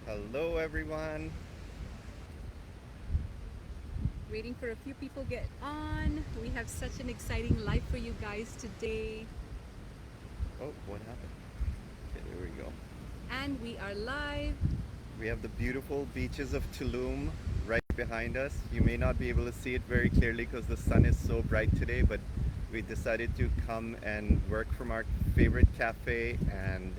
Hello, everyone. Waiting for a few people get on. We have such an exciting live for you guys today. Oh, what happened? Okay, there we go. And we are live. We have the beautiful beaches of Tulum right behind us. You may not be able to see it very clearly because the sun is so bright today, but we decided to come and work from our favorite cafe, and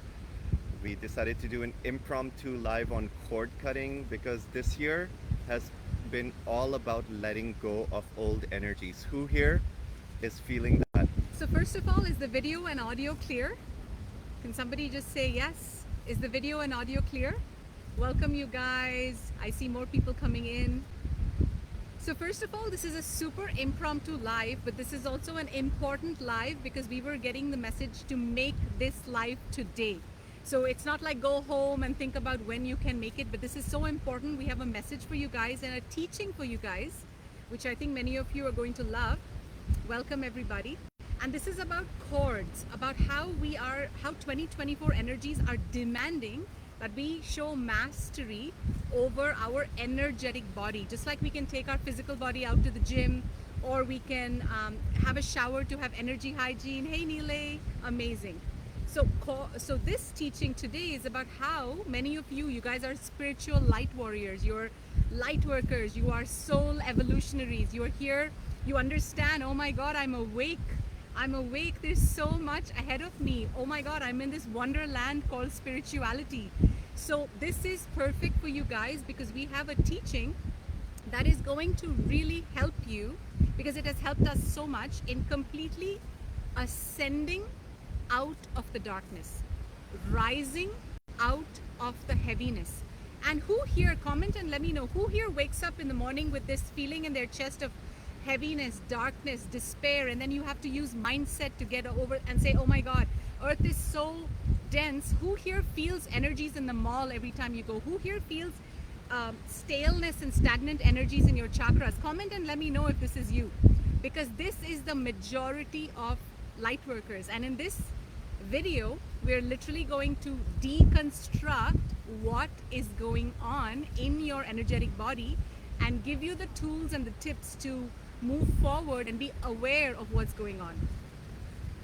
we decided to do an impromptu live on cord cutting because this year has been all about letting go of old energies. Who here is feeling that? So, first of all, is the video and audio clear? Can somebody just say yes? Is the video and audio clear? Welcome, you guys. I see more people coming in. So, first of all, this is a super impromptu live, but this is also an important live because we were getting the message to make this live today. So it's not like go home and think about when you can make it, but this is so important. We have a message for you guys and a teaching for you guys, which I think many of you are going to love. Welcome, everybody. And this is about chords, about how 2024 energies are demanding that we show mastery over our energetic body. Just like we can take our physical body out to the gym, or we can have a shower to have energy hygiene. Hey, Nile, amazing. So this teaching today is about how many of you guys are spiritual light warriors, you're light workers, you are soul evolutionaries, you're here, you understand, oh my God, I'm awake, there's so much ahead of me, oh my God, I'm in this wonderland called spirituality. So this is perfect for you guys because we have a teaching that is going to really help you because it has helped us so much in completely ascending out of the darkness, rising out of the heaviness. And who here, comment and let me know, who here wakes up in the morning with this feeling in their chest of heaviness, darkness, despair, and then you have to use mindset to get over and say, oh my God, earth is so dense. Who here feels energies in the mall every time you go? Who here feels staleness and stagnant energies in your chakras? Comment and let me know if this is you, because this is the majority of light workers. And in this video, we're literally going to deconstruct what is going on in your energetic body and give you the tools and the tips to move forward and be aware of what's going on.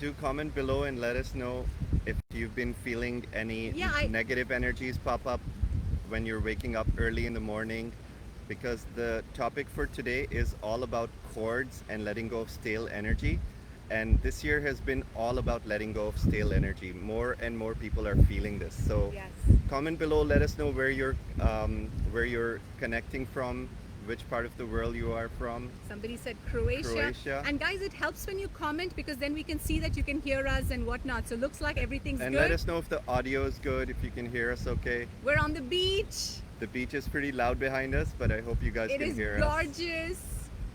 Do comment below and let us know if you've been feeling any negative energies pop up when you're waking up early in the morning, because the topic for today is all about cords and letting go of stale energy. And this year has been all about letting go of stale energy. More and more people are feeling this. So Yes. comment below, let us know where you're connecting from, which part of the world you are from. Somebody said Croatia. And guys, it helps when you comment because then we can see that you can hear us and whatnot. So looks like everything's And good. let us know if the audio is good, if you can hear us okay. We're on the beach. The beach is pretty loud behind us, but I hope you guys can hear us. It is gorgeous.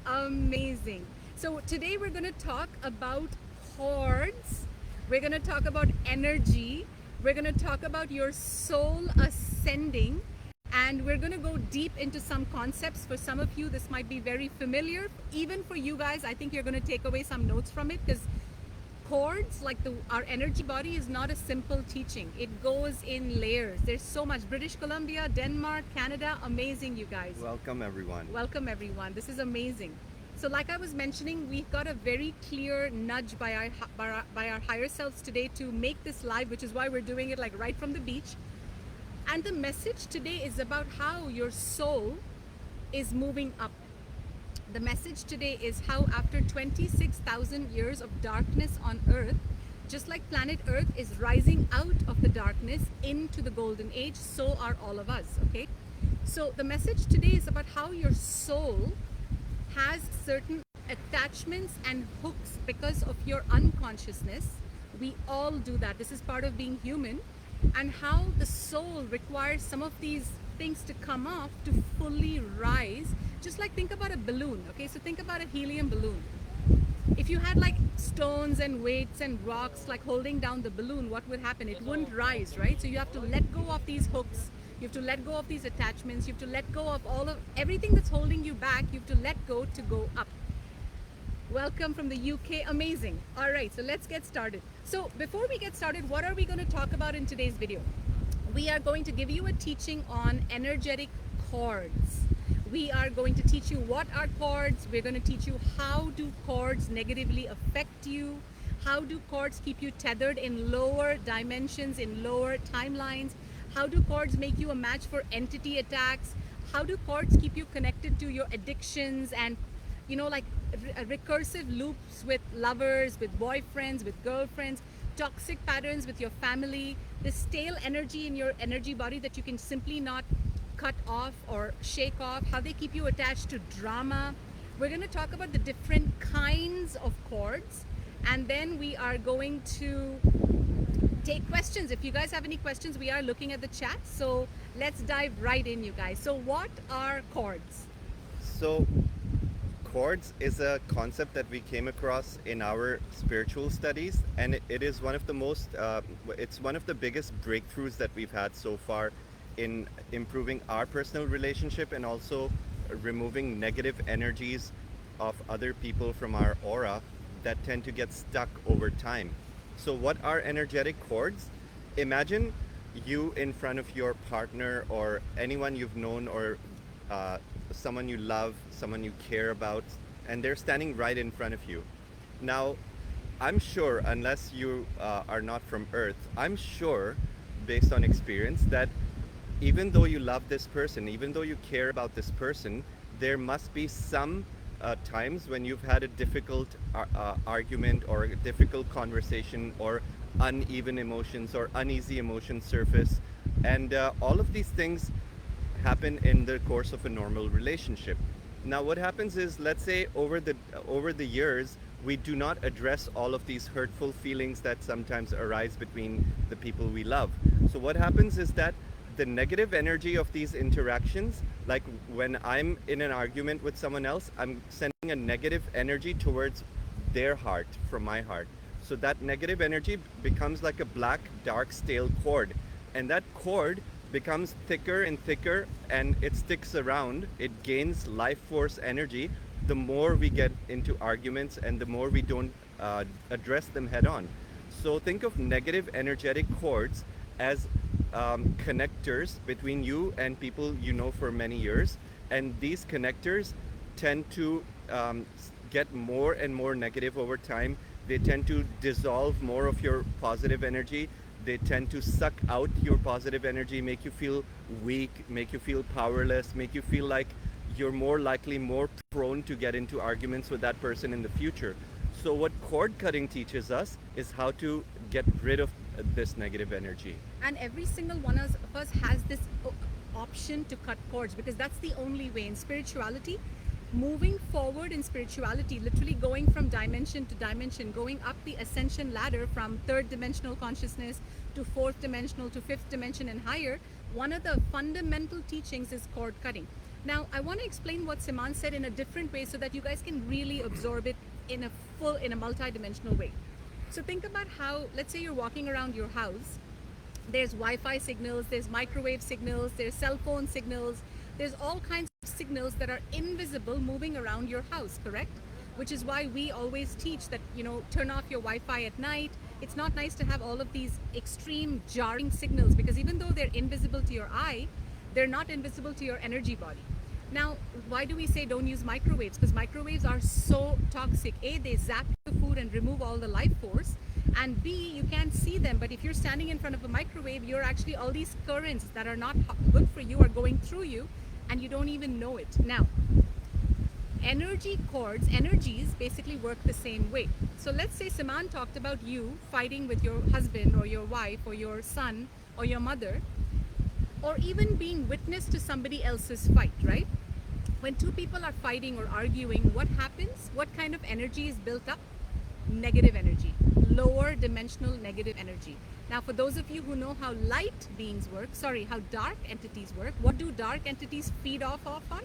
Amazing. So today we're going to talk about chords. We're going to talk about energy. We're going to talk about your soul ascending. And we're going to go deep into some concepts. For some of you, this might be very familiar. Even for you guys, I think you're going to take away some notes from it because chords, like our energy body, is not a simple teaching. It goes in layers. There's so much. British Columbia, Denmark, Canada, amazing, you guys. Welcome, everyone. Welcome, everyone. This is amazing. So like I was mentioning, we've got a very clear nudge by our higher selves today to make this live, which is why we're doing it like right from the beach. And the message today is about how your soul is moving up. The message today is how after 26,000 years of darkness on Earth, just like planet Earth is rising out of the darkness into the golden age, so are all of us, okay? So the message today is about how your soul has certain attachments and hooks because of your unconsciousness. We all do that. This is part of being human. And how the soul requires some of these things to come off to fully rise. Just like think about a balloon, okay? So think about a helium balloon. If you had like stones and weights and rocks like holding down the balloon, what would happen? It wouldn't rise, right? So you have to let go of these hooks. You have to let go of these attachments. You have to let go of everything that's holding you back. You have to let go to go up. Welcome from the UK. Amazing. All right, so let's get started. So before we get started, what are we going to talk about in today's video? we are going to give you a teaching on energetic chords. We are going to teach you what are chords. We're going to teach you how do chords negatively affect you. How do chords keep you tethered in lower dimensions, in lower timelines? How do chords make you a match for entity attacks? How do chords keep you connected to your addictions and, like recursive loops with lovers, with boyfriends, with girlfriends, toxic patterns with your family, this stale energy in your energy body that you can simply not cut off or shake off, how they keep you attached to drama. We're going to talk about the different kinds of chords, and then we are going to take questions. If you guys have any questions, we are looking at the chat, so let's dive right in, you guys. So what are chords? So, chords is a concept that we came across in our spiritual studies, and it is one of the it's one of the biggest breakthroughs that we've had so far in improving our personal relationship and also removing negative energies of other people from our aura that tend to get stuck over time. So, what are energetic chords? Imagine you in front of your partner or anyone you've known or someone you love, someone you care about, and they're standing right in front of you. Now, I'm sure, unless you are not from Earth, I'm sure, based on experience, that even though you love this person, even though you care about this person, there must be some times when you've had a difficult argument or a difficult conversation or uneven emotions or uneasy emotions surface. And all of these things happen in the course of a normal relationship. Now, what happens is, let's say over the years, we do not address all of these hurtful feelings that sometimes arise between the people we love. So what happens is that the negative energy of these interactions, like when I'm in an argument with someone else, I'm sending a negative energy towards their heart from my heart. So that negative energy becomes like a black, dark, stale cord. And that cord becomes thicker and thicker, and it sticks around. It gains life force energy the more we get into arguments and the more we don't address them head on. So think of negative energetic cords as connectors between you and people you know for many years. And these connectors tend to get more and more negative over time. They tend to dissolve more of your positive energy. They tend to suck out your positive energy, make you feel weak, make you feel powerless, make you feel like you're more likely, more prone to get into arguments with that person in the future. So what cord cutting teaches us is how to get rid of this negative energy. And every single one of us has this option to cut cords, because that's the only way in spirituality. Moving forward in spirituality, literally going from dimension to dimension, going up the ascension ladder from third dimensional consciousness to fourth dimensional to fifth dimension and higher, one of the fundamental teachings is cord cutting. Now, I want to explain what Siman said in a different way so that you guys can really absorb it in a multi-dimensional way. So think about how, let's say you're walking around your house, there's Wi-Fi signals, there's microwave signals, there's cell phone signals, there's all kinds of signals that are invisible moving around your house, correct? Which is why we always teach that, turn off your Wi-Fi at night. It's not nice to have all of these extreme jarring signals, because even though they're invisible to your eye, they're not invisible to your energy body. Now, why do we say don't use microwaves? Because microwaves are so toxic. A, they zap the food and remove all the life force. And B, you can't see them, but if you're standing in front of a microwave, you're actually, all these currents that are not good for you are going through you, and you don't even know it. Now, energies basically work the same way. So let's say Siman talked about you fighting with your husband or your wife or your son or your mother, or even being witness to somebody else's fight, right? When two people are fighting or arguing, what happens? What kind of energy is built up? Negative energy, lower dimensional negative energy. Now, for those of you who know how light beings work, how dark entities work, what do dark entities feed off on?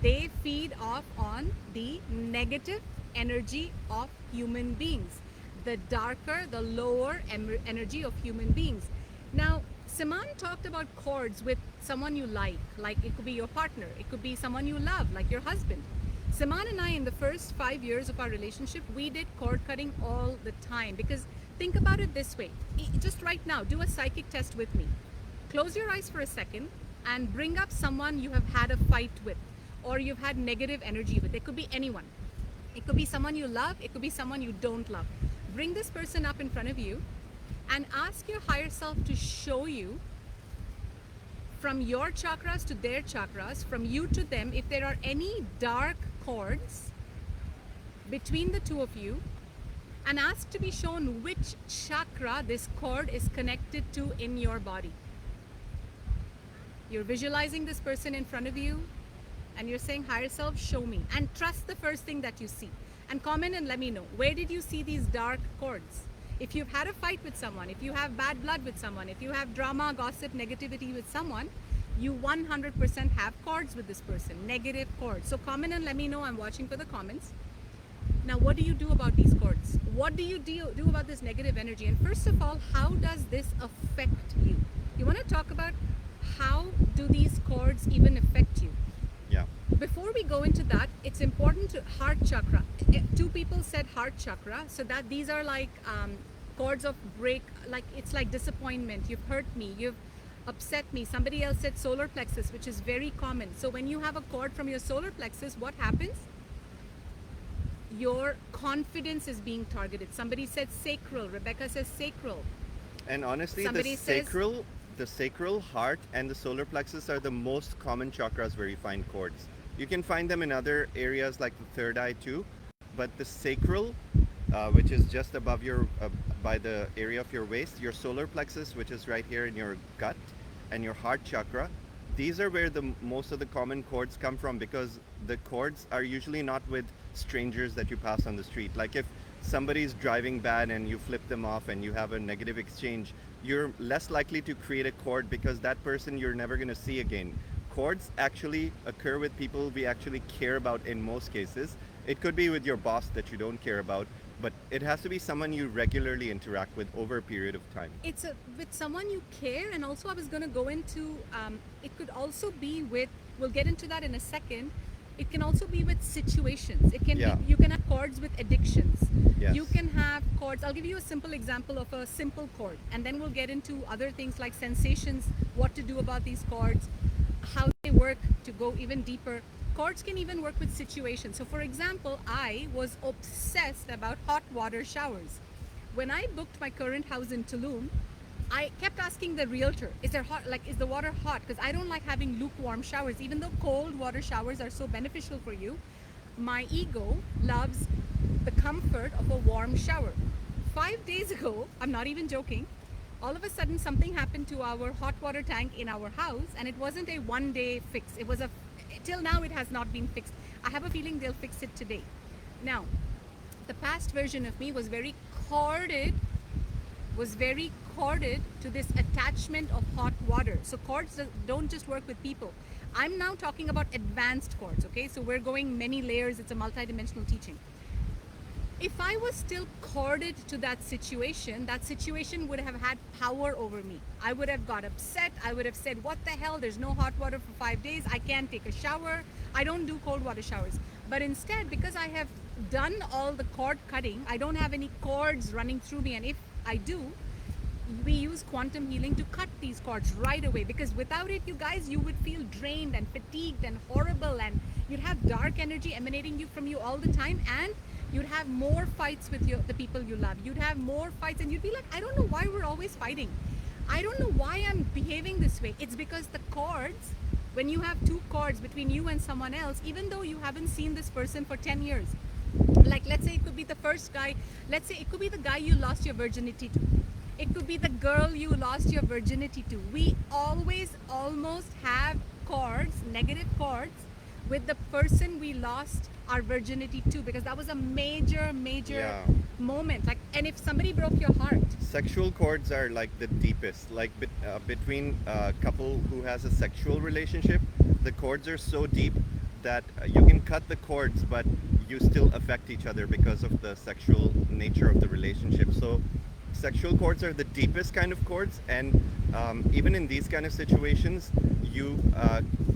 They feed off on the negative energy of human beings, the darker, the lower energy of human beings. Now, Siman talked about cords with someone you like it could be your partner, it could be someone you love, like your husband. Siman and I, in the first 5 years of our relationship, we did cord cutting all the time. Because think about it this way, just right now, do a psychic test with me. Close your eyes for a second and bring up someone you have had a fight with or you've had negative energy with. It could be anyone. It could be someone you love, it could be someone you don't love. Bring this person up in front of you and ask your higher self to show you from your chakras to their chakras, from you to them, if there are any dark cords between the two of you, and ask to be shown which chakra this cord is connected to in your body. You're visualizing this person in front of you and you're saying, higher self, show me. And trust the first thing that you see. And comment and let me know, where did you see these dark cords? If you've had a fight with someone, if you have bad blood with someone, if you have drama, gossip, negativity with someone, you 100% have cords with this person, negative cords. So comment and let me know. I'm watching for the comments. Now, what do you do about these cords? What do you do about this negative energy? And first of all, how does this affect you? You want to talk about how do these cords even affect you? Yeah. Before we go into that, it's important to heart chakra. Two people said heart chakra, so that these are like cords of break, like it's like disappointment. You've hurt me, you've upset me. Somebody else said solar plexus, which is very common. So when you have a cord from your solar plexus, what happens? Your confidence is being targeted. Somebody said sacral. Rebecca says sacral. And honestly, Somebody says- the sacral, heart, and the solar plexus are the most common chakras where you find cords. You can find them in other areas like the third eye too, but the sacral, which is just above your, by the area of your waist, your solar plexus, which is right here in your gut, and your heart chakra, these are where the most of the common cords come from, because the cords are usually not with strangers that you pass on the street. Like if somebody's driving bad and you flip them off and you have a negative exchange, you're less likely to create a cord because that person you're never going to see again. Cords actually occur with people we actually care about in most cases. It could be with your boss that you don't care about, but it has to be someone you regularly interact with over a period of time. It's with someone you care, and also I was going to go into, it could also be with, we'll get into that in a second. It can also be with situations. It can Yeah. be, you can have cords with addictions. Yes. You can have cords. I'll give you a simple example of a simple cord, and then we'll get into other things like sensations, what to do about these cords, how they work to go even deeper. Cords can even work with situations. So for example, I was obsessed about hot water showers. When I booked my current house in Tulum, I kept asking the realtor, is there hot, like, is the water hot? Because I don't like having lukewarm showers, even though cold water showers are so beneficial for you. My ego loves the comfort of a warm shower. 5 days ago, I'm not even joking, all of a sudden something happened to our hot water tank in our house, and it wasn't a one-day fix. It was till now it has not been fixed. I have a feeling they'll fix it today. Now, the past version of me was very corded to this attachment of hot water. So cords don't just work with people. I'm now talking about advanced cords, okay? So we're going many layers. It's a multidimensional teaching. If I was still corded to that situation would have had power over me. I would have got upset. I would have said, what the hell? There's no hot water for 5 days. I can't take a shower. I don't do cold water showers. But instead, because I have done all the cord cutting, I don't have any cords running through me. And if I do, we use quantum healing to cut these cords right away, because without it, you guys, you would feel drained and fatigued and horrible, and you'd have dark energy emanating from you all the time, and you'd have more fights with the people you love. You'd have more fights, and you'd be like, I don't know why we're always fighting. I don't know why I'm behaving this way. It's because the cords, when you have two cords between you and someone else, even though you haven't seen this person for 10 years, like let's say it could be the first guy, let's say it could be the guy you lost your virginity to. It could be the girl you lost your virginity to. We always almost have cords, negative cords, with the person we lost our virginity to, because that was a major Yeah. moment. Like, and if somebody broke your heart, Sexual cords are like the deepest. Like between a couple who has a sexual relationship, the cords are so deep that you can cut the cords, but you still affect each other because of the sexual nature of the relationship. So sexual cords are the deepest kind of cords, and even in these kind of situations, you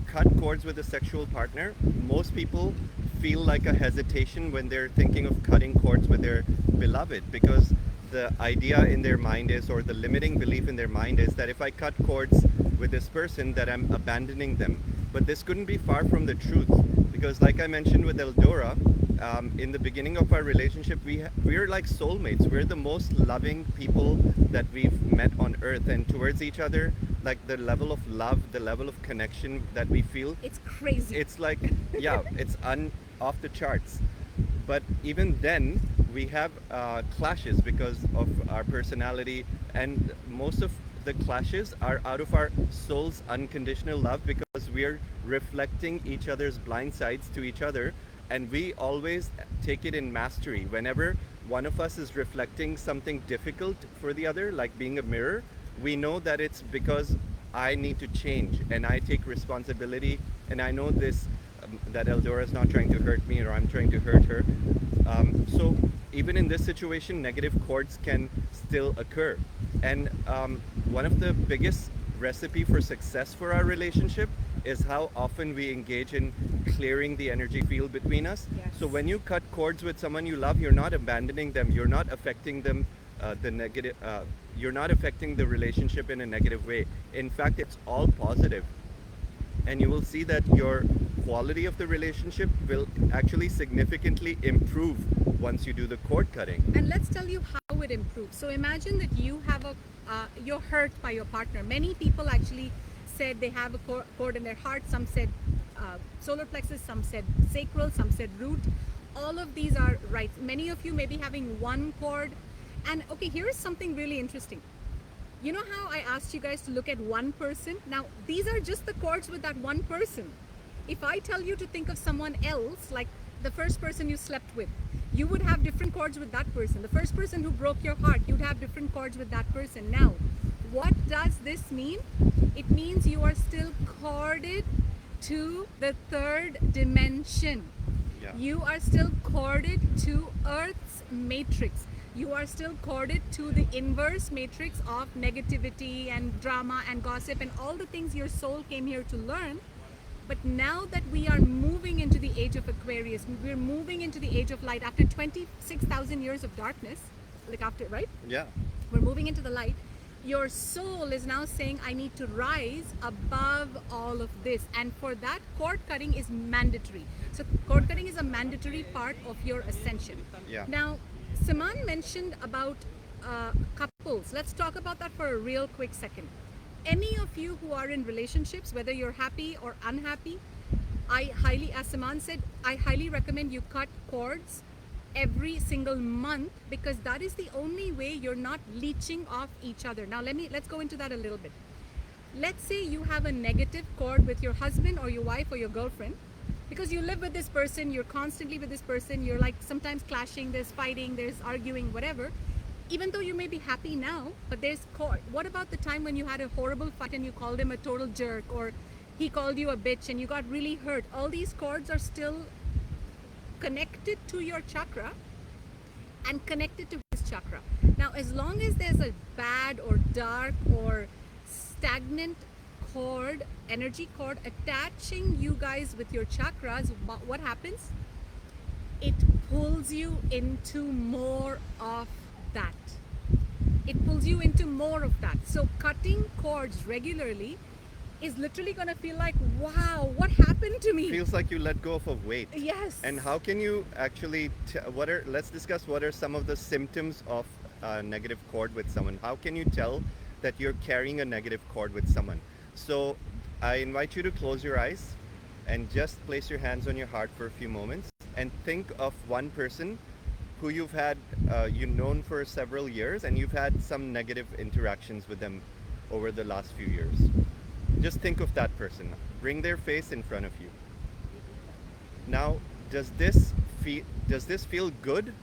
cut cords with a sexual partner. Most people feel like a hesitation when they're thinking of cutting cords with their beloved, because the idea in their mind is, or the limiting belief in their mind is, that if I cut cords with this person, that I'm abandoning them. But this couldn't be far from the truth, because like I mentioned with EldoRa, in the beginning of our relationship, we're like soulmates. We're the most loving people that we've met on earth, and towards each other, like the level of love, the level of connection that we feel, It's crazy. it's like, yeah, it's off the charts. But even then, we have clashes because of our personality, and most of the clashes are out of our soul's unconditional love, because we're reflecting each other's blind sides to each other, and we always take it in mastery. Whenever one of us is reflecting something difficult for the other, like being a mirror, we know that it's because I need to change, and I take responsibility, and I know this, that EldoRa is not trying to hurt me, or I'm trying to hurt her. So even in this situation, negative chords can still occur. And one of the biggest recipe for success for our relationship is how often we engage in clearing the energy field between us. Yes. So when you cut cords with someone you love, you're not abandoning them, you're not affecting them, you're not affecting the relationship in a negative way. In fact, it's all positive. And you will see that your quality of the relationship will actually significantly improve once you do the cord cutting. And let's tell you how it improves. So imagine that you have you're hurt by your partner. Many people actually said they have a cord in their heart. Some said solar plexus, some said sacral, some said root. All of these are right. Many of you may be having one cord. And okay, here's something really interesting. You know how I asked you guys to look at one person? Now, these are just the chords with that one person. If I tell you to think of someone else, like the first person you slept with, you would have different chords with that person. The first person who broke your heart, you'd have different chords with that person. Now, what does this mean? It means you are still corded to the third dimension. Yeah. You are still corded to Earth's matrix. You are still corded to the inverse matrix of negativity and drama and gossip and all the things your soul came here to learn. But now that we are moving into the age of Aquarius, we're moving into the age of light after 26,000 years of darkness, like after, right? Yeah. We're moving into the light. Your soul is now saying, I need to rise above all of this. And for that, cord cutting is mandatory. So cord cutting is a mandatory part of your ascension. Yeah. Now, Siman mentioned about couples. Let's talk about that for a real quick second. Any of you who are in relationships, whether you're happy or unhappy, as Siman said, I highly recommend you cut cords every single month, because that is the only way you're not leeching off each other. Now let's go into that a little bit. Let's say you have a negative cord with your husband or your wife or your girlfriend, because you live with this person, you're constantly with this person, you're like sometimes clashing, there's fighting, there's arguing, whatever. Even though you may be happy now, but there's cord. What about the time when you had a horrible fight and you called him a total jerk, or he called you a bitch and you got really hurt? All these cords are still connected to your chakra and connected to his chakra. Now, as long as there's a bad or dark or stagnant cord, energy cord attaching you guys with your chakras, what happens? It pulls you into more of that. It pulls you into more of that. So cutting cords regularly is literally going to feel like, wow, what happened to me? Feels like you let go of a weight. Yes. And how can you actually, let's discuss what are some of the symptoms of a negative cord with someone. How can you tell that you're carrying a negative cord with someone? So I invite you to close your eyes and just place your hands on your heart for a few moments and think of one person who you've had, you've known for several years, and you've had some negative interactions with them over the last few years. Just think of that person. Bring their face in front of you. Now, does this feel good,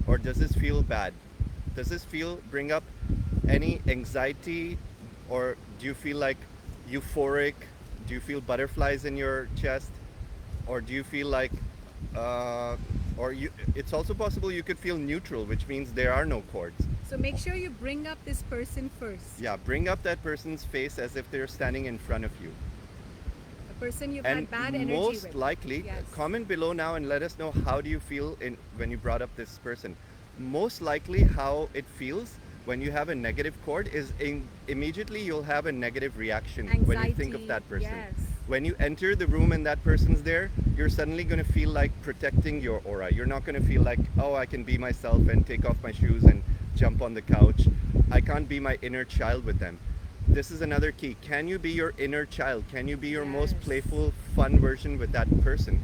or does this feel bad? Does this bring up any anxiety, or do you feel like euphoric? Do you feel butterflies in your chest, or do you feel like it's also possible you could feel neutral, which means there are no cords. So make sure you bring up this person first. Yeah, bring up that person's face as if they're standing in front of you. A person you've And had bad energy most with. likely, Yes. comment below now and let us know how do you feel when you brought up this person. most likely how it feels when you have a negative chord is immediately you'll have a negative reaction when you think of Anxiety, that person. yes. When you enter the room and that person's there, you're suddenly going to feel like protecting your aura. You're not going to feel like, oh, I can be myself and take off my shoes and jump on the couch. I can't be my inner child with them. This is another key. Can you be your inner child? Can you be your most Yes. playful, fun version with that person?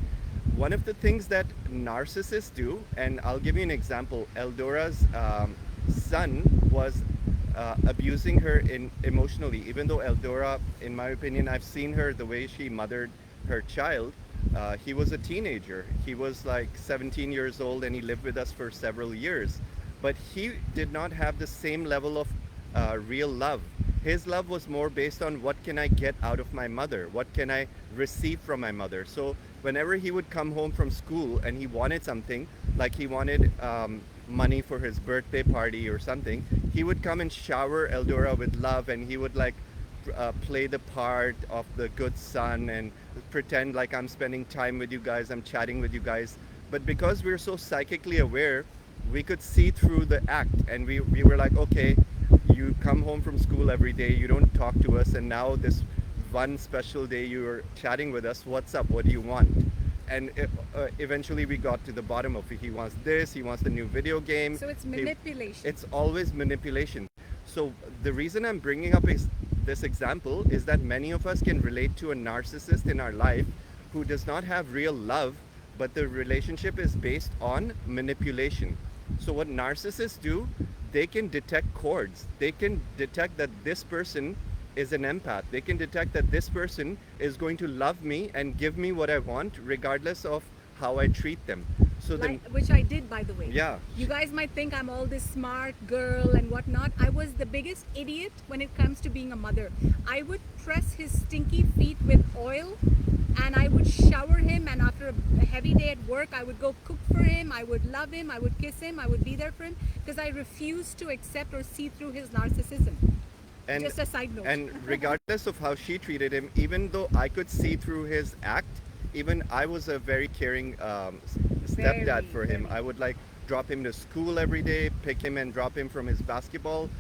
One of the things that narcissists do, and I'll give you an example. EldoRa's son was abusing her emotionally. Even though EldoRa, in my opinion, I've seen her the way she mothered her child. He was a teenager. He was like 17 years old, and he lived with us for several years. But he did not have the same level of real love. His love was more based on what can I get out of my mother? What can I receive from my mother? So whenever he would come home from school and he wanted something, like he wanted money for his birthday party or something, he would come and shower EldoRa with love, and he would like play the part of the good son and pretend like I'm spending time with you guys, I'm chatting with you guys. But because we're so psychically aware, we could see through the act, and we were like, okay, you come home from school every day, you don't talk to us, and now this one special day you're chatting with us, what's up, what do you want? And eventually we got to the bottom of it. He wants this, he wants the new video game. So it's manipulation. It's always manipulation. So the reason I'm bringing up this example is that many of us can relate to a narcissist in our life who does not have real love, but the relationship is based on manipulation. So what narcissists do, they can detect chords. They can detect that this person is an empath. They can detect that this person is going to love me and give me what I want regardless of how I treat them. So Which I did, by the way. Yeah. You guys might think I'm all this smart girl and whatnot. I was the biggest idiot when it comes to being a mother. I would press his stinky feet with oil, and I would shower him, and after a heavy day at work, I would go cook for him, I would love him, I would kiss him, I would be there for him, because I refused to accept or see through his narcissism. and, Just a side note. and regardless of how she treated him, even though I could see through his act, even I was a very caring stepdad for him. Very. I would like drop him to school every day, pick him and drop him from his basketball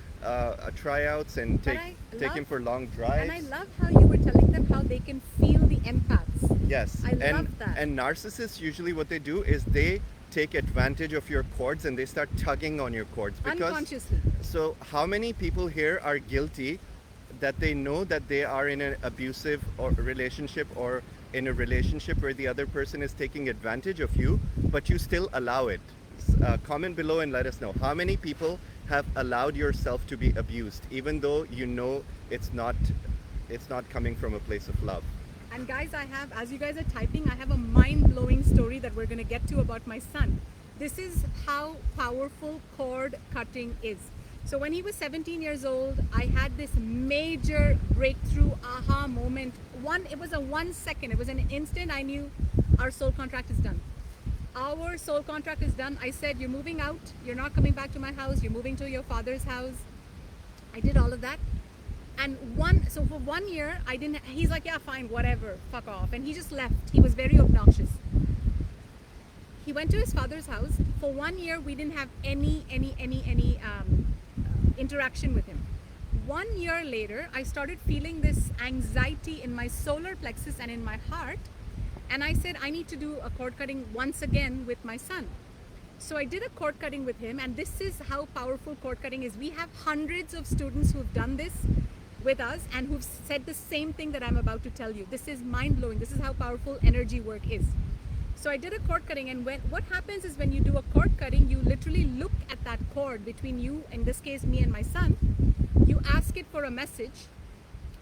tryouts, and But take him for long drives. And I love how you were telling them how they can feel the empaths. Yes, I love that. And narcissists, usually what they do is they take advantage of your chords and they start tugging on your chords. Unconsciously. So how many people here are guilty that they know that they are in an abusive or relationship, or in a relationship where the other person is taking advantage of you, but you still allow it? Comment below and let us know. How many people have allowed yourself to be abused, even though you know it's not coming from a place of love? And guys, as you guys are typing, I have a mind-blowing story that we're going to get to about my son. This is how powerful cord cutting is. So when he was 17 years old, I had this major breakthrough aha moment. It was a 1 second, it was an instant. I knew our soul contract is done. Our soul contract is done. I said, you're moving out, you're not coming back to my house, you're moving to your father's house. I did all of that. And so for 1 year, he's like, yeah, fine, whatever, fuck off. And he just left. He was very obnoxious. He went to his father's house. For 1 year, we didn't have any interaction with him. 1 year later, I started feeling this anxiety in my solar plexus and in my heart. And I said, I need to do a cord cutting once again with my son. So I did a cord cutting with him, and this is how powerful cord cutting is. We have hundreds of students who've done this with us and who've said the same thing that I'm about to tell you. This is mind-blowing. This is how powerful energy work is. So I did a cord cutting, and what happens is when you do a cord cutting, you literally look at that cord between you, in this case me and my son. You ask it for a message.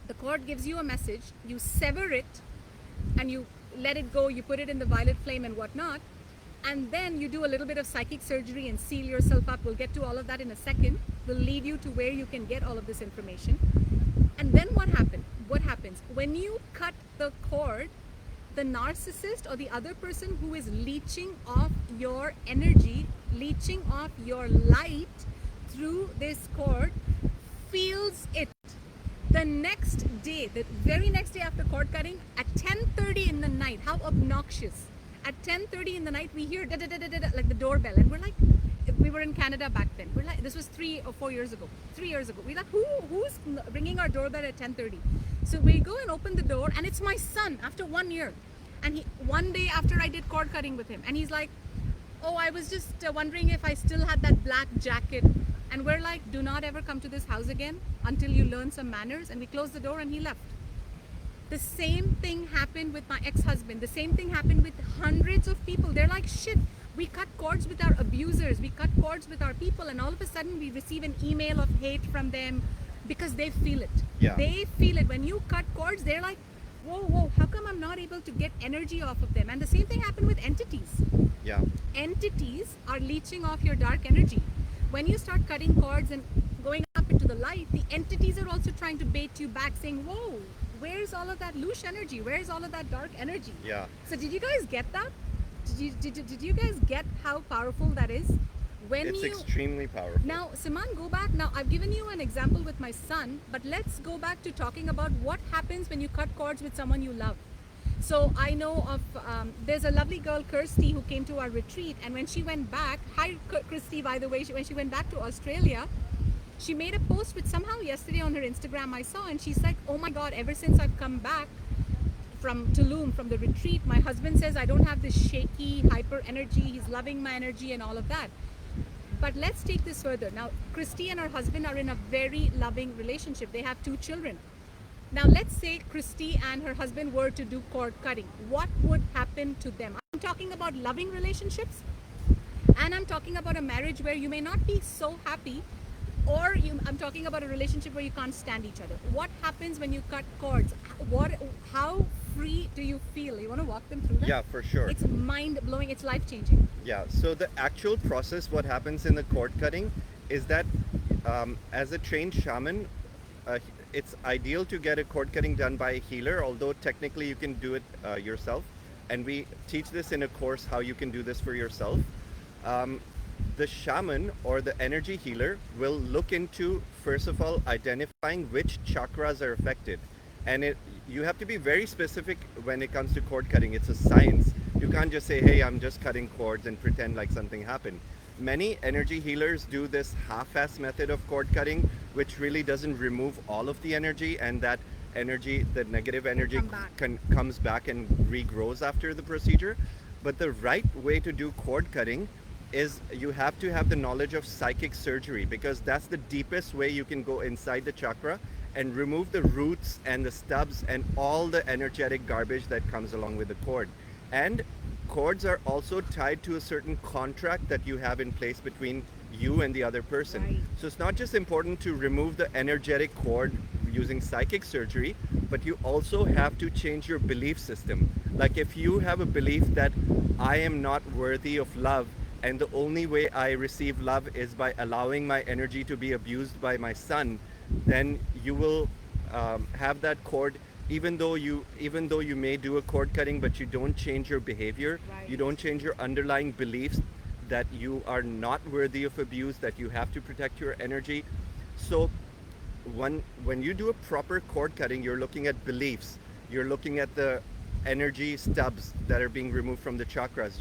The cord gives you a message. You sever it and you let it go. You put it in the violet flame and whatnot. And then you do a little bit of psychic surgery and seal yourself up. We'll get to all of that in a second. We'll lead you to where you can get all of this information. And then what happens? When you cut the cord, the narcissist or the other person who is leeching off your energy, leeching off your light through this cord, feels it. The next day, the very next day after cord cutting, at 10:30 in the night, how obnoxious. At 10:30 in the night, we hear da da da da da like the doorbell, and we're like, we were in Canada back then. We're like, this was 3 or 4 years ago. 3 years ago. We're like, who's ringing our doorbell at 10:30? So we go and open the door, and it's my son after 1 year. And one day after I did cord cutting with him, and he's like, oh, I was just wondering if I still had that black jacket. And we're like, do not ever come to this house again until you learn some manners. And we closed the door and he left. The same thing happened with my ex-husband. The same thing happened with hundreds of people. They're like, shit, we cut cords with our abusers. We cut cords with our people. And all of a sudden we receive an email of hate from them because they feel it. Yeah. They feel it. When you cut cords, they're like, whoa, how come I'm not able to get energy off of them? And the same thing happened with entities. Yeah. Entities are leeching off your dark energy. When you start cutting cords and going up into the light, the entities are also trying to bait you back, saying, whoa, where's all of that loose energy? Where's all of that dark energy? Yeah. So did you guys get that? Did you guys get how powerful that is? It's extremely powerful. Now, Siman, go back. Now, I've given you an example with my son, but let's go back to talking about what happens when you cut cords with someone you love. So I know of, there's a lovely girl, Kirsty, who came to our retreat, and when she went back, hi Kirsty, by the way, when she went back to Australia, she made a post which somehow yesterday on her Instagram I saw, and she's like, oh my God, ever since I've come back from Tulum, from the retreat, my husband says I don't have this shaky, hyper energy, he's loving my energy and all of that. But let's take this further. Now, Christy and her husband are in a very loving relationship. They have 2 children. Now, let's say Christy and her husband were to do cord cutting. What would happen to them? I'm talking about loving relationships, and I'm talking about a marriage where you may not be so happy, or I'm talking about a relationship where you can't stand each other. What happens when you cut cords? How free do you feel? You want to walk them through that? Yeah, for sure. It's mind-blowing. It's life-changing. Yeah, so the actual process, what happens in the cord cutting is that as a trained shaman, it's ideal to get a cord cutting done by a healer, although technically you can do it yourself. And we teach this in a course how you can do this for yourself. The shaman or the energy healer will look into, first of all, identifying which chakras are affected. And you have to be very specific when it comes to cord cutting. It's a science. You can't just say, hey, I'm just cutting cords and pretend like something happened. Many energy healers do this half-ass method of cord cutting, which really doesn't remove all of the energy, and that energy, the negative energy, comes back and regrows after the procedure. But the right way to do cord cutting is you have to have the knowledge of psychic surgery, because that's the deepest way you can go inside the chakra and remove the roots and the stubs and all the energetic garbage that comes along with the cord. And cords are also tied to a certain contract that you have in place between you and the other person. Right. So it's not just important to remove the energetic cord using psychic surgery, but you also have to change your belief system. Like if you have a belief that I am not worthy of love, and the only way I receive love is by allowing my energy to be abused by my son, then you will have that cord. Even though you may do a cord cutting, but you don't change your behavior, Right. you don't change your underlying beliefs that you are not worthy of abuse, that you have to protect your energy. So when you do a proper cord cutting, you're looking at beliefs, you're looking at the energy stubs that are being removed from the chakras.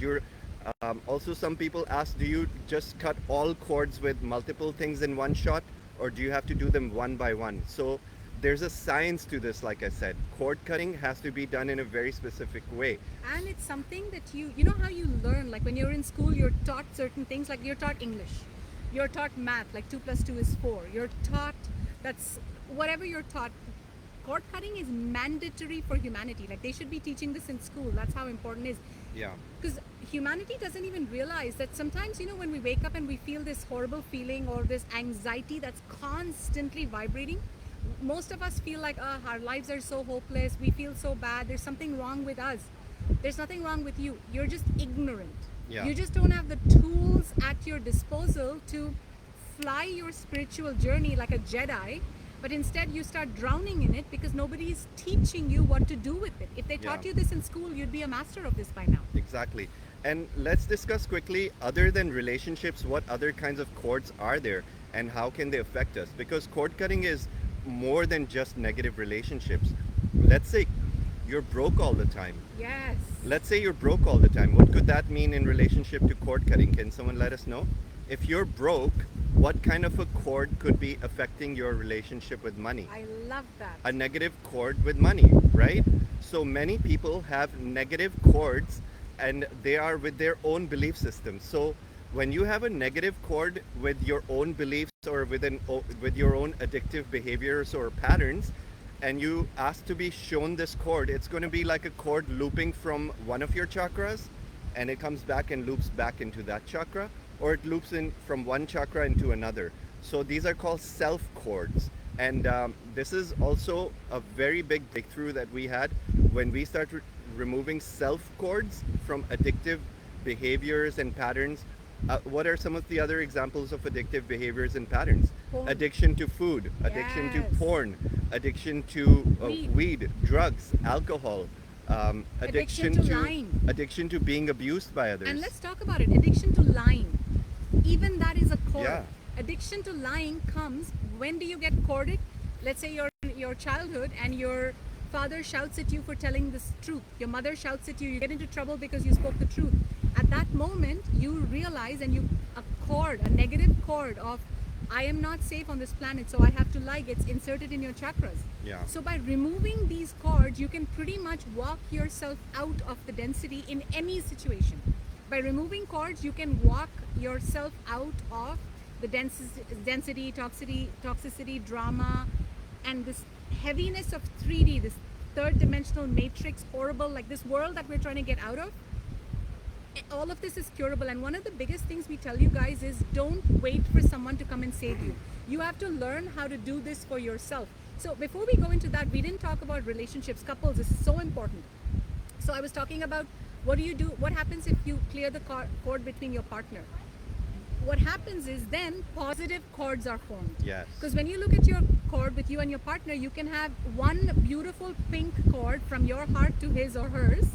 Also, some people ask, do you just cut all cords with multiple things in one shot, or do you have to do them one by one? So there's a science to this. Like I said, cord cutting has to be done in a very specific way. And it's something that you know how you learn, like when you're in school, you're taught certain things, like you're taught English, you're taught math, like 2 + 2 is 4, you're taught, that's whatever you're taught. Cord cutting is mandatory for humanity. Like they should be teaching this in school. That's how important it is. Yeah. Because humanity doesn't even realize that sometimes, when we wake up and we feel this horrible feeling or this anxiety that's constantly vibrating, most of us feel like, our lives are so hopeless, we feel so bad, there's something wrong with us. There's nothing wrong with you. You're just ignorant. Yeah. You just don't have the tools at your disposal to fly your spiritual journey like a Jedi, but instead you start drowning in it because nobody is teaching you what to do with it. If they taught you this in school, you'd be a master of this by now. Exactly. And let's discuss quickly, other than relationships, what other kinds of cords are there and how can they affect us? Because cord cutting is more than just negative relationships. Let's say you're broke all the time. Yes. Let's say you're broke all the time. What could that mean in relationship to cord cutting? Can someone let us know? if you're broke, what kind of a cord could be affecting your relationship with money? I love that. A negative cord with money, right? So many people have negative cords and they are with their own belief system. So when you have a negative cord with your own beliefs or with your own addictive behaviors or patterns, and you ask to be shown this cord, it's going to be like a cord looping from one of your chakras and it comes back and loops back into that chakra, or it loops in from one chakra into another. So these are called self cords. And this is also a very big breakthrough that we had when we started removing self cords from addictive behaviors and patterns. What are some of the other examples of addictive behaviors and patterns? Porn. Addiction to food, addiction to Yes. porn, addiction to Weed. weed, drugs, alcohol, Addiction to lying. addiction to being abused by others. And let's talk about it. Addiction to lying. Even that is a cord. Yeah. Addiction to lying comes when do you get corded? Let's say you're in your childhood and your father shouts at you for telling this truth. Your mother shouts at you. You get into trouble because you spoke the truth. At that moment, you realize and a negative cord of I am not safe on this planet, so I have to lie, gets inserted in your chakras. Yeah. So by removing these cords, you can pretty much walk yourself out of the density in any situation. By removing cords, you can walk yourself out of the density, toxicity, drama, and this heaviness of 3D, this third dimensional matrix, horrible, like this world that we're trying to get out of. All of this is curable, and one of the biggest things we tell you guys is don't wait for someone to come and save you. You have to learn how to do this for yourself. So before we go into that, we didn't talk about relationships, couples. This is so important. So I was talking about what do you do, what happens if you clear the cord between your partner. What happens is then positive cords are formed. Yes. Because when you look at your cord with you and your partner, you can have one beautiful pink cord from your heart to his or hers,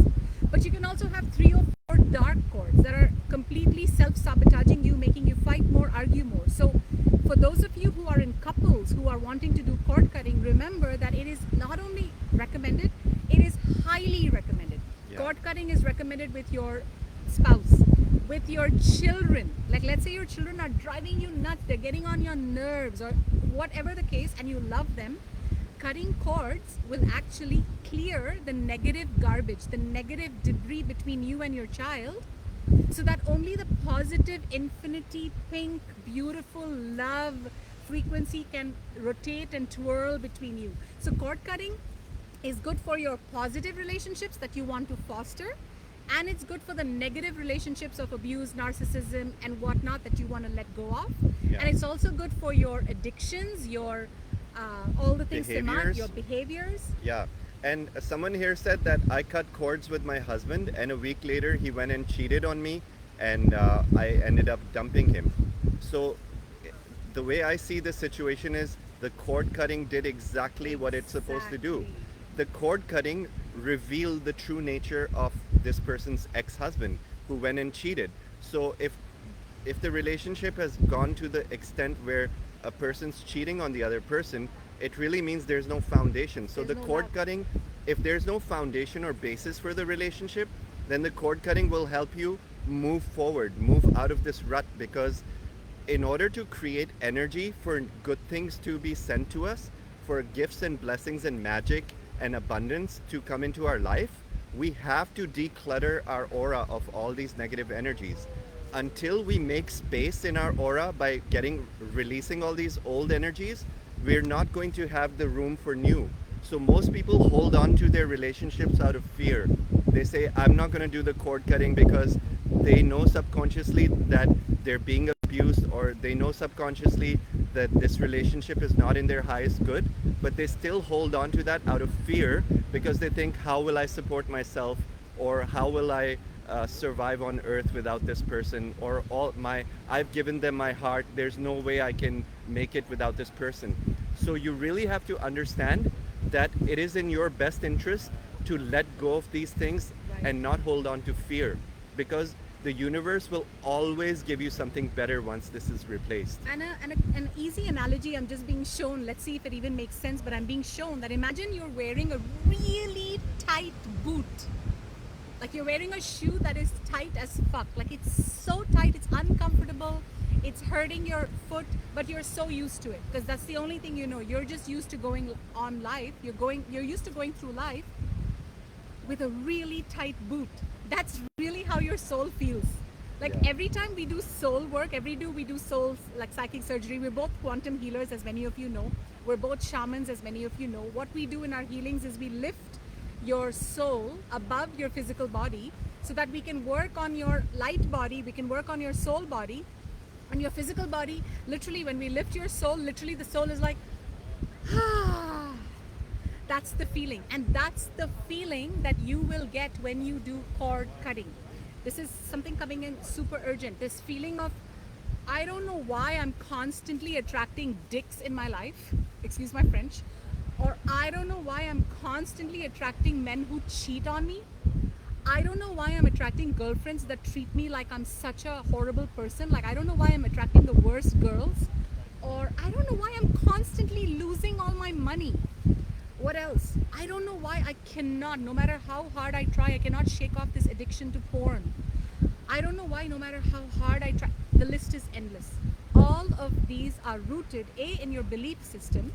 but you can also have 3 or 4 dark cords that are completely self-sabotaging you, making you fight more, argue more. So for those of you who are in couples who are wanting to do cord cutting, remember that it is not only recommended, it is highly recommended. Yeah. Cord cutting is recommended with your spouse, with your children. Like let's say your children are driving you nuts, they're getting on your nerves or whatever the case, and you love them. Cutting cords will actually clear the negative garbage, the negative debris between you and your child, so that only the positive infinity, pink, beautiful love frequency can rotate and twirl between you. So cord cutting is good for your positive relationships that you want to foster, and it's good for the negative relationships of abuse, narcissism, and whatnot that you want to let go of. Yeah. And it's also good for your addictions, your all the things Behaviors. your behaviors. Yeah. And someone here said that I cut cords with my husband, and a week later he went and cheated on me, and I ended up dumping him. So the way I see the situation is the cord cutting did exactly what it's supposed to do. Exactly. The cord cutting revealed the true nature of this person's ex-husband who went and cheated. So if the relationship has gone to the extent where a person's cheating on the other person, it really means there's no foundation. So There's the no cord love. cutting, if there's no foundation or basis for the relationship, then the cord cutting will help you move forward, move out of this rut, because in order to create energy for good things to be sent to us, for gifts and blessings and magic and abundance to come into our life, we have to declutter our aura of all these negative energies. Until we make space in our aura by releasing all these old energies, we're not going to have the room for new. So most people hold on to their relationships out of fear. They say, I'm not going to do the cord cutting because they know subconsciously that they're being abused, or they know subconsciously that this relationship is not in their highest good, but they still hold on to that out of fear because they think, how will I support myself, or how will I survive on earth without this person, or I've given them my heart, there's no way I can make it without this person. So you really have to understand that it is in your best interest to let go of these things. Right. And not hold on to fear, because the universe will always give you something better once this is replaced. And an easy analogy I'm just being shown, let's see if it even makes sense, but I'm being shown that imagine you're wearing a really tight boot. Like you're wearing a shoe that is tight as fuck. Like it's so tight, it's uncomfortable. it's hurting your foot, but you're so used to it because that's the only thing you know. You're just used to going on life. You're used to going through life with a really tight boot. That's really how your soul feels. Like every time we do soul work, we do soul like psychic surgery. We're both quantum healers, as many of you know. We're both shamans, as many of you know. What we do in our healings is we lift your soul above your physical body so that we can work on your light body, we can work on your soul body, and your physical body. Literally, when we lift your soul, literally the soul is like, ah. That's the feeling, and that's the feeling that you will get when you do cord cutting. This is something coming in super urgent. This feeling of, I don't know why I'm constantly attracting dicks in my life, excuse my French, or I don't know why I'm constantly attracting men who cheat on me. I don't know why I'm attracting girlfriends that treat me like I'm such a horrible person. Like, I don't know why I'm attracting the worst girls, or I don't know why I'm constantly losing all my money. What else? I don't know why I cannot, no matter how hard I try, I cannot shake off this addiction to porn. I don't know why, no matter how hard I try, the list is endless. All of these are rooted, A, in your belief system.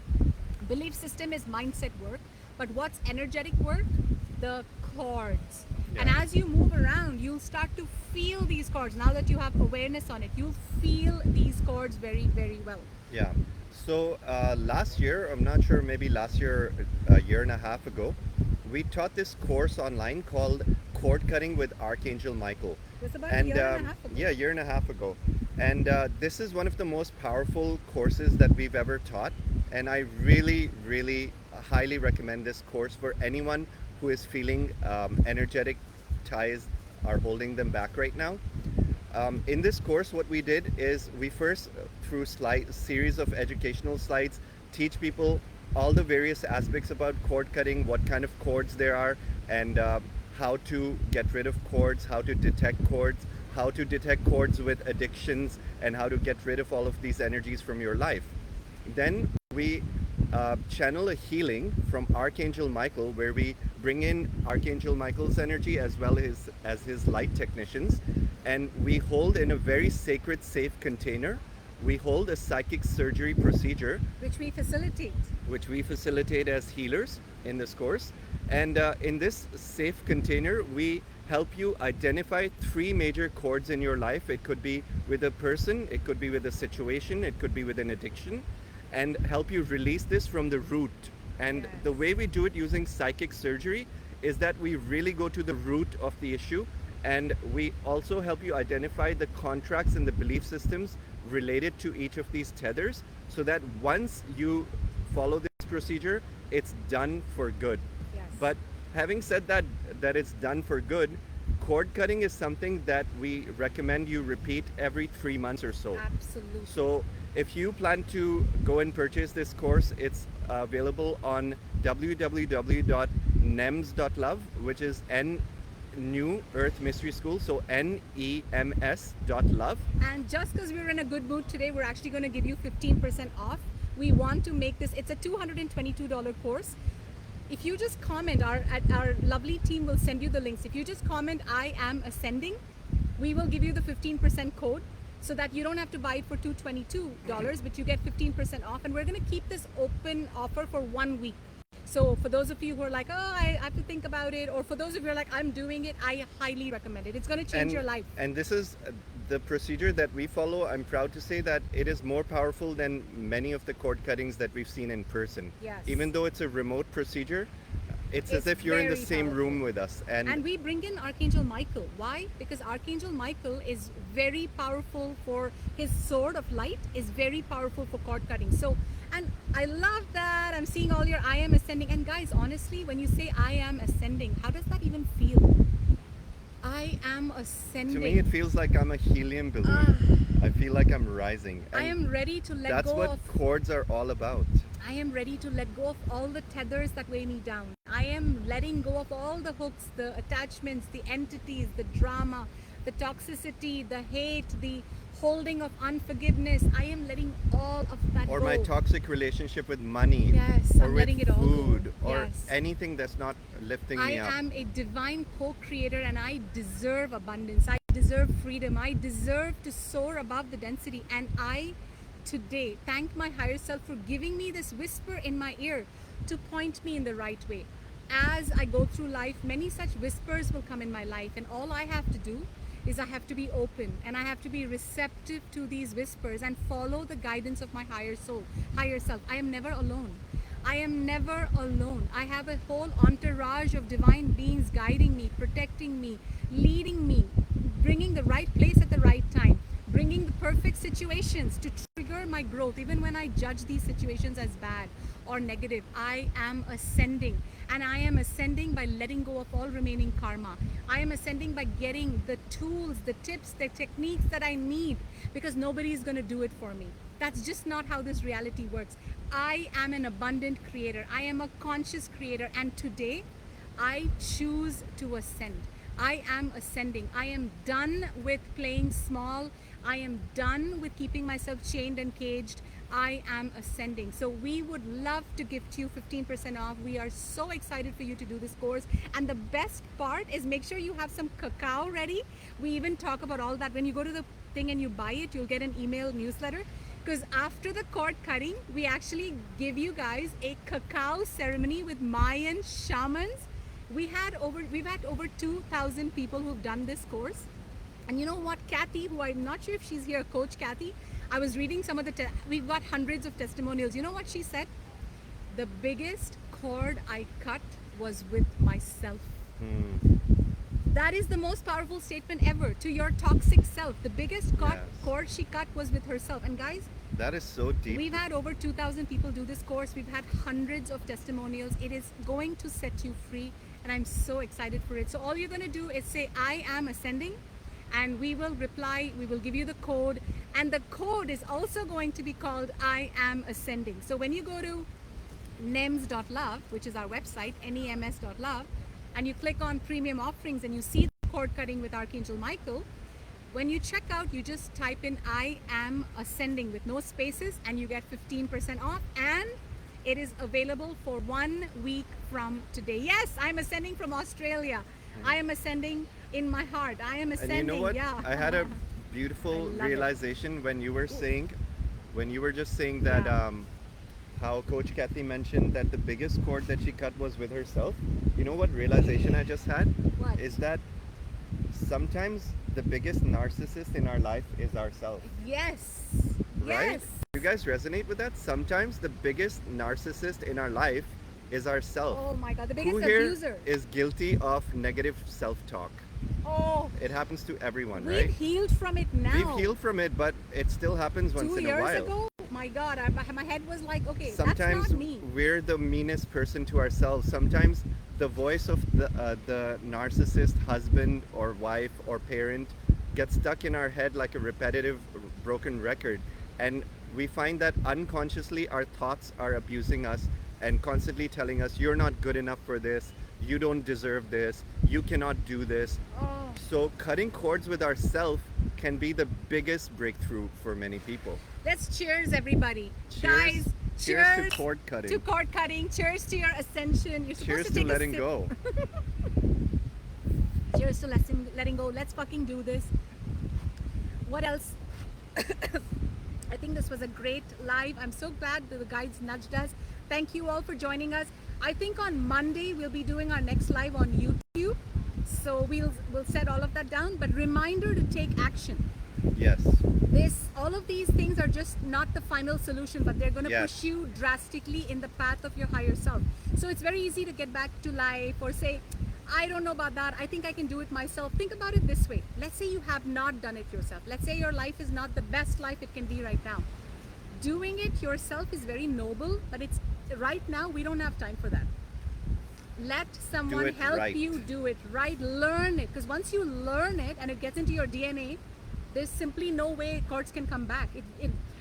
Belief system is mindset work, but what's energetic work? The chords. And as you move around, you'll start to feel these chords. Now that you have awareness on it, you'll feel these chords very, very well. Yeah. So last year, I'm not sure, maybe last year, a year and a half ago, we taught this course online called Cord Cutting with Archangel Michael. That's about a year and a half ago. Yeah, a year and a half ago. And this is one of the most powerful courses that we've ever taught. And I really, really highly recommend this course for anyone who is feeling energetic ties are holding them back right now. In this course, what we did is we first, through series of educational slides, teach people all the various aspects about cord cutting, what kind of cords there are, and how to get rid of cords, how to detect cords, how to detect cords with addictions, and how to get rid of all of these energies from your life. Then we channel a healing from Archangel Michael, where we bring in Archangel Michael's energy as well as his light technicians, and we hold in a very sacred, safe container. We hold a psychic surgery procedure, which we facilitate as healers in this course. And in this safe container, we help you identify 3 major cords in your life. It could be with a person, it could be with a situation, it could be with an addiction, and help you release this from the root. And the way we do it using psychic surgery is that we really go to the root of the issue, and we also help you identify the contracts and the belief systems related to each of these tethers, so that once you follow this procedure, it's done for good. Yes. But having said that it's done for good, cord cutting is something that we recommend you repeat every 3 months or so. Absolutely. So if you plan to go and purchase this course, it's available on www.nems.love, which is New Earth Mystery School, so NEMS.love. And just because we're in a good mood today, we're actually going to give you 15% off. We want to make this, it's a $222 course. If you just comment, our lovely team will send you the links. If you just comment, I am ascending, we will give you the 15% code, so that you don't have to buy it for $222, but you get 15% off. And we're going to keep this open offer for 1 week. So for those of you who are like, oh, I have to think about it, or for those of you who are like, I'm doing it, I highly recommend it. It's going to change your life. And this is the procedure that we follow. I'm proud to say that it is more powerful than many of the cord cuttings that we've seen in person. Yes. Even though it's a remote procedure, it's as if you're in the same room with us. And we bring in Archangel Michael. Why? Because Archangel Michael is very powerful for his sword of light, is very powerful for cord cutting. So, and I love that. I'm seeing all your I am ascending. And guys, honestly, when you say I am ascending, how does that even feel? I am ascending. To me, it feels like I'm a helium balloon. I feel like I'm rising. I am ready to let go of... That's what cords are all about. I am ready to let go of all the tethers that weigh me down. I am letting go of all the hooks, the attachments, the entities, the drama, the toxicity, the hate, the holding of unforgiveness. I am letting all of that go. Or my toxic relationship with money. Yes, or I'm with letting it all food, go. or Yes. anything that's not lifting me up. I am a divine co-creator, and I deserve abundance. I deserve freedom. I deserve to soar above the density. And I today thank my higher self for giving me this whisper in my ear to point me in the right way. As I go through life, many such whispers will come in my life, and all I have to do is I have to be open and I have to be receptive to these whispers and follow the guidance of my higher soul, higher self. I am never alone. I am never alone. I have a whole entourage of divine beings guiding me, protecting me, leading me, bringing the right place at the right time, bringing the perfect situations to trigger my growth. Even when I judge these situations as bad or negative, I am ascending. And I am ascending by letting go of all remaining karma. I am ascending by getting the tools, the tips, the techniques that I need, because nobody is going to do it for me. That's just not how this reality works. I am an abundant creator. I am a conscious creator. And today, I choose to ascend. I am ascending. I am done with playing small. I am done with keeping myself chained and caged. I am ascending. So we would love to gift you 15% off. We are so excited for you to do this course. And the best part is make sure you have some cacao ready. We even talk about all that. When you go to the thing and you buy it, you'll get an email newsletter. Because after the cord cutting, we actually give you guys a cacao ceremony with Mayan shamans. We've had over 2,000 people who've done this course. And you know what, Kathy, who I'm not sure if she's here, Coach Kathy, I was reading some of we've got hundreds of testimonials. You know what she said? The biggest cord I cut was with myself. That is the most powerful statement ever to your toxic self. The biggest cord she cut was with herself. And guys, that is so deep. We've had over 2,000 people do this course. We've had hundreds of testimonials. It is going to set you free, and I'm so excited for it. So all you're going to do is say, I am ascending, and we will reply. We will give you the code, and the code is also going to be called I am ascending. So when you go to nems.love, which is our website, nems.love, and you click on premium offerings and you see the cord cutting with Archangel Michael, when you check out, you just type in I am ascending with no spaces, and you get 15% off, and it is available for 1 week from today. Yes, I'm ascending from Australia. I am ascending in my heart. I am ascending. And you know what? Yeah. I had a beautiful realization when you were just saying that how Coach Kathy mentioned that the biggest cord that she cut was with herself. You know what realization I just had? What? Is that sometimes the biggest narcissist in our life is ourselves. Yes. Right? Yes. You guys resonate with that? Sometimes the biggest narcissist in our life is ourselves. Oh my God, the biggest Who here abuser is guilty of negative self-talk? Oh, It happens to everyone, we've right? healed from it now. We've healed from it, but it still happens once 2 in a years while. ago, my God, my head was like, okay, Sometimes that's not me. we're the meanest person to ourselves. Sometimes the voice of the narcissist husband or wife or parent gets stuck in our head like a repetitive broken record, and we find that unconsciously our thoughts are abusing us and constantly telling us, you're not good enough for this, you don't deserve this, you cannot do this. Oh. So cutting cords with ourselves can be the biggest breakthrough for many people. Let's cheers, everybody. Cheers. Guys, Cheers to cord cutting. To cord cutting. Cheers to your ascension. You're supposed Cheers to to take letting a sip. go. Cheers to letting go. Let's fucking do this. What else? I think this was a great live. I'm so glad that the guides nudged us. Thank you all for joining us. I think on Monday we'll be doing our next live on YouTube. So we'll set all of that down. But reminder to take action. Yes. All of these things are just not the final solution, but they're going to Yes. push you drastically in the path of your higher self. So it's very easy to get back to life or say, I don't know about that. I think I can do it myself. Think about it this way. Let's say you have not done it yourself. Let's say your life is not the best life it can be right now. Doing it yourself is very noble, but it's right now we don't have time for that. Let someone it help right. you do it right. Learn it, because once you learn it and it gets into your DNA, there's simply no way cords can come back.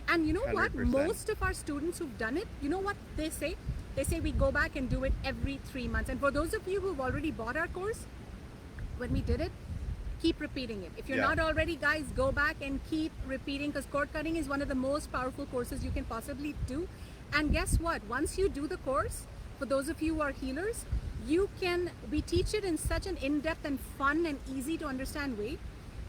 And you know what? 100%. Most of our students who've done it, you know what they say? They say we go back and do it every 3 months. And for those of you who've already bought our course, when we did it, keep repeating it. If you're not already, guys, go back and keep repeating, because cord cutting is one of the most powerful courses you can possibly do. And guess what? Once you do the course, for those of you who are healers, we teach it in such an in-depth and fun and easy to understand way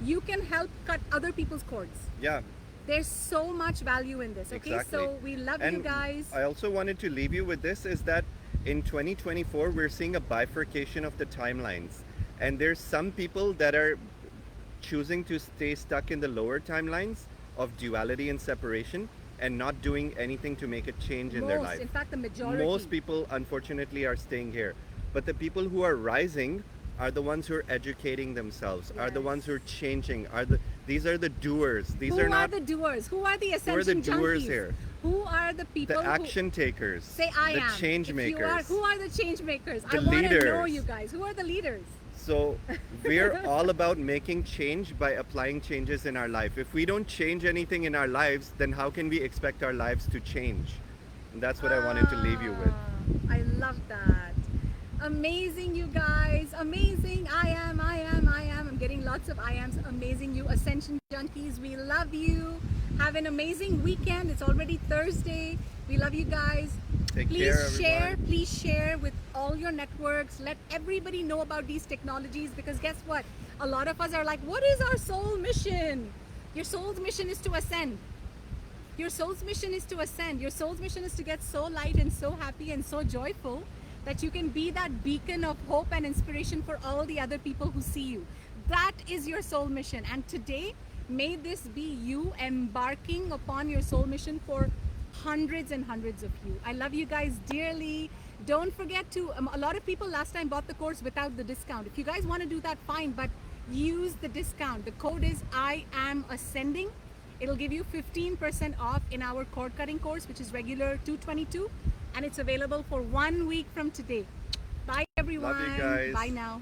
you can help cut other people's cords. Yeah, There's so much value in this. Okay, exactly. so we love And you guys. I also wanted to leave you with this is that in 2024 we're seeing a bifurcation of the timelines. And there's some people that are choosing to stay stuck in the lower timelines of duality and separation and not doing anything to make a change in their Most, life. in fact, the majority. Most people unfortunately are staying here. But the people who are rising are the ones who are educating themselves, are the ones who are Yes. changing, these are the doers. These Who are are not the doers? Who are the who are ascension the doers junkies? here. Who are the people The who action takers. say I the am? change If makers. you are, who are the change makers? The I want to know leaders. you guys. Who are the leaders? So we're all about making change by applying changes in our life. If we don't change anything in our lives, then how can we expect our lives to change? And that's what I wanted to leave you with. Ah, I love that. Amazing, you guys. Amazing. I am. I'm getting lots of I ams. Amazing, you ascension junkies. We love you. Have an amazing weekend. It's already Thursday. We love you guys. Take Please care, share. everyone. Please share with all your networks. Let everybody know about these technologies because guess what? A lot of us are like, what is our soul mission? Your soul's mission is to ascend. Your soul's mission is to ascend. Your soul's mission is to get so light and so happy and so joyful that you can be that beacon of hope and inspiration for all the other people who see you. That is your soul mission. And today, may this be you embarking upon your soul mission for hundreds and hundreds of you. I love you guys dearly. Don't forget to, a lot of people last time bought the course without the discount. If you guys want to do that, fine, but use the discount. The code is I am ascending. It'll give you 15% off in our cord cutting course, which is regular $222, and it's available for 1 week from today. Bye everyone. Love you guys. Bye now.